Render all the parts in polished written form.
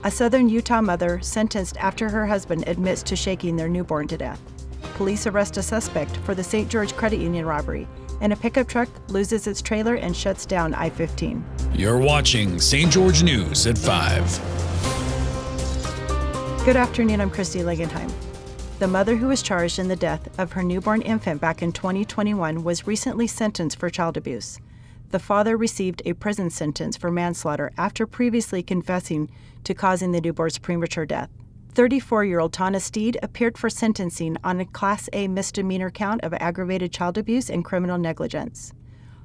A southern Utah mother sentenced after her husband admits to shaking their newborn to death. Police arrest a suspect for the St. George Credit Union robbery, and a pickup truck loses its trailer and shuts down I-15. You're watching St. George News at 5. Good afternoon, I'm Christy Langenheim. The mother who was charged in the death of her newborn infant back in 2021 was recently sentenced for child abuse. The father received a prison sentence for manslaughter after previously confessing to causing the newborn's premature death. 34-year-old Tana Steed appeared for sentencing on a Class A misdemeanor count of aggravated child abuse and criminal negligence.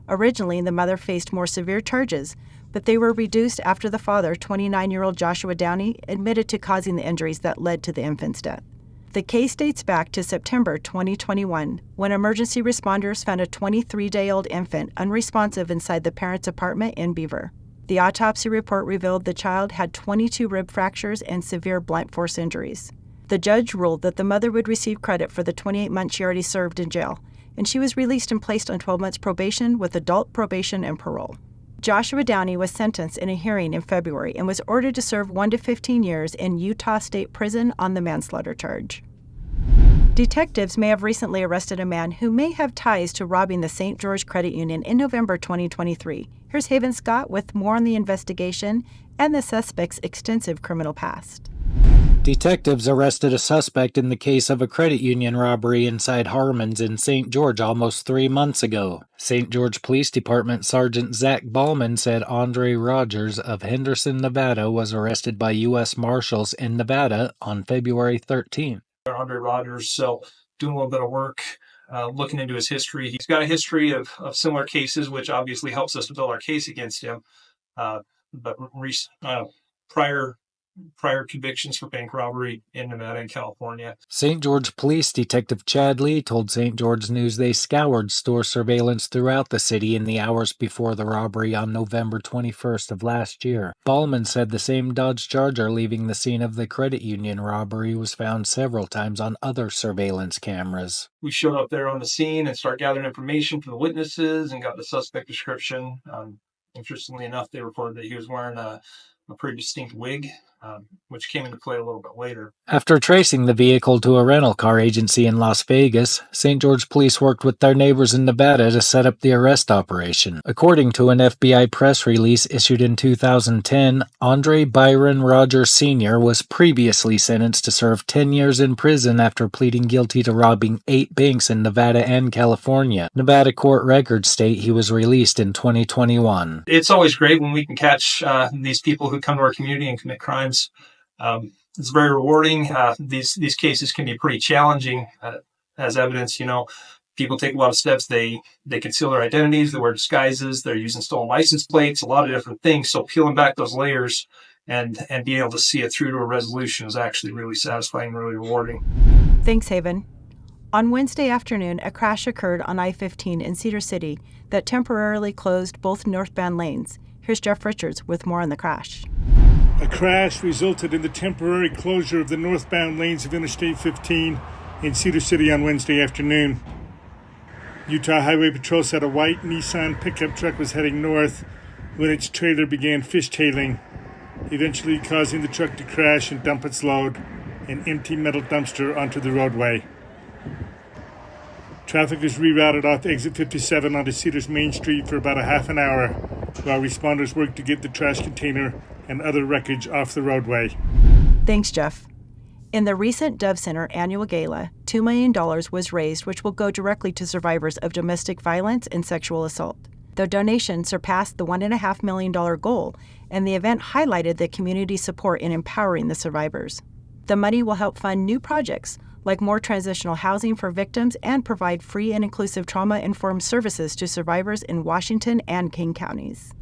Originally, the mother faced more severe charges, but they were reduced after the father, 29-year-old Joshua Downey, admitted to causing the injuries that led to the infant's death. The case dates back to September 2021, when emergency responders found a 23-day-old infant unresponsive inside the parent's apartment in Beaver. The autopsy report revealed the child had 22 rib fractures and severe blunt force injuries. The judge ruled that the mother would receive credit for the 28 months she already served in jail, and she was released and placed on 12 months probation with adult probation and parole. Joshua Downey was sentenced in a hearing in February and was ordered to serve 1 to 15 years in Utah State Prison on the manslaughter charge. Detectives may have recently arrested a man who may have ties to robbing the St. George Credit Union in November 2023. Here's Haven Scott with more on the investigation and the suspect's extensive criminal past. Detectives arrested a suspect in the case of a credit union robbery inside Harmon's in St. George almost 3 months ago. St. George Police Department Sergeant Zach Ballman said Andre Rogers of Henderson, Nevada was arrested by U.S. Marshals in Nevada on February 13th. Andre Rogers, so doing a little bit of work, looking into his history. He's got a history of similar cases, which obviously helps us to build our case against him. But prior convictions for bank robbery in Nevada and California. St. George Police Detective Chad Lee told St. George News they scoured store surveillance throughout the city in the hours before the robbery on November 21st of last year. Ballman said the same Dodge Charger leaving the scene of the credit union robbery was found several times on other surveillance cameras. We showed up there on the scene and started gathering information from the witnesses and got the suspect description. Interestingly enough, they reported that he was wearing a pretty distinct wig, which came into play a little bit later. After tracing the vehicle to a rental car agency in Las Vegas, St. George Police worked with their neighbors in Nevada to set up the arrest operation. According to an FBI press release issued in 2010, Andre Byron Rogers Sr. was previously sentenced to serve 10 years in prison after pleading guilty to robbing 8 banks in Nevada and California. Nevada court records state he was released in 2021. It's always great when we can catch these people who come to our community and commit crimes. It's very rewarding. These cases can be pretty challenging. As evidence, people take a lot of steps. They conceal their identities, they wear disguises, they're using stolen license plates, a lot of different things. So peeling back those layers and being able to see it through to a resolution is actually really satisfying and really rewarding. Thanks, Haven. On Wednesday afternoon, a crash occurred on I-15 in Cedar City that temporarily closed both northbound lanes. Here's Jeff Richards with more on the crash. A crash resulted in the temporary closure of the northbound lanes of Interstate 15 in Cedar City on Wednesday afternoon. Utah Highway Patrol said a white Nissan pickup truck was heading north when its trailer began fishtailing, eventually causing the truck to crash and dump its load, an empty metal dumpster, onto the roadway. Traffic was rerouted off exit 57 onto Cedar's Main Street for about a half an hour, while responders worked to get the trash container and other wreckage off the roadway. Thanks, Jeff. In the recent Dove Center annual gala, $2 million was raised, which will go directly to survivors of domestic violence and sexual assault. The donation surpassed the $1.5 million goal, and the event highlighted the community support in empowering the survivors. The money will help fund new projects, like more transitional housing for victims, and provide free and inclusive trauma-informed services to survivors in Washington and King counties.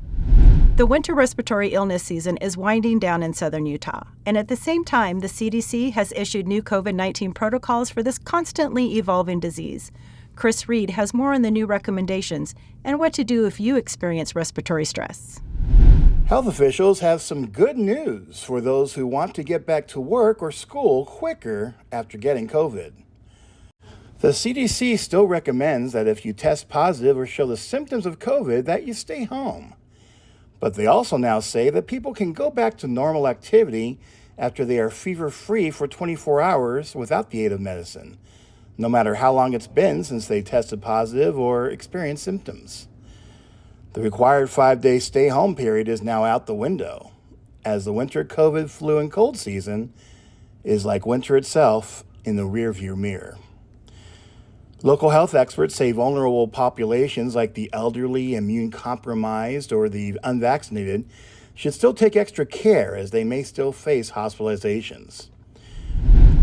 The winter respiratory illness season is winding down in southern Utah, and at the same time, the CDC has issued new COVID-19 protocols for this constantly evolving disease. Chris Reed has more on the new recommendations and what to do if you experience respiratory stress. Health officials have some good news for those who want to get back to work or school quicker after getting COVID. The CDC still recommends that if you test positive or show the symptoms of COVID, that you stay home. But they also now say that people can go back to normal activity after they are fever-free for 24 hours without the aid of medicine, no matter how long it's been since they tested positive or experienced symptoms. The required 5-day stay-home period is now out the window, as the winter COVID, flu, and cold season is like winter itself in the rearview mirror. Local health experts say vulnerable populations like the elderly, immune-compromised, or the unvaccinated should still take extra care as they may still face hospitalizations.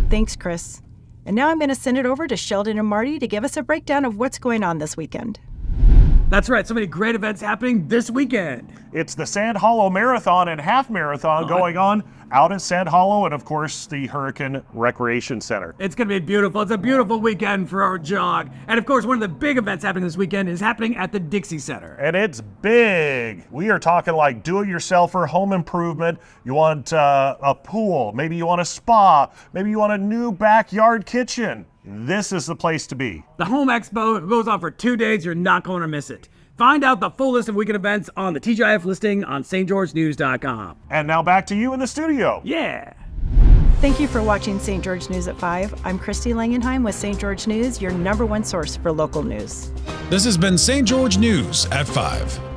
Thanks, Chris. And now I'm going to send it over to Sheldon and Marty to give us a breakdown of what's going on this weekend. That's right, so many great events happening this weekend. It's the Sand Hollow Marathon and Half Marathon going on out at Sand Hollow and, of course, the Hurricane Recreation Center. It's going to be beautiful. It's a beautiful weekend for our jog. And, of course, one of the big events happening this weekend is happening at the Dixie Center. And it's big. We are talking like do-it-yourselfer home improvement. You want a pool. Maybe you want a spa. Maybe you want a new backyard kitchen. This is the place to be. The Home Expo goes on for 2 days. You're not going to miss it. Find out the full list of weekend events on the TGIF listing on stgeorgenews.com. And now back to you in the studio. Yeah. Thank you for watching St. George News at 5. I'm Christy Langenheim with St. George News, your #1 source for local news. This has been St. George News at 5.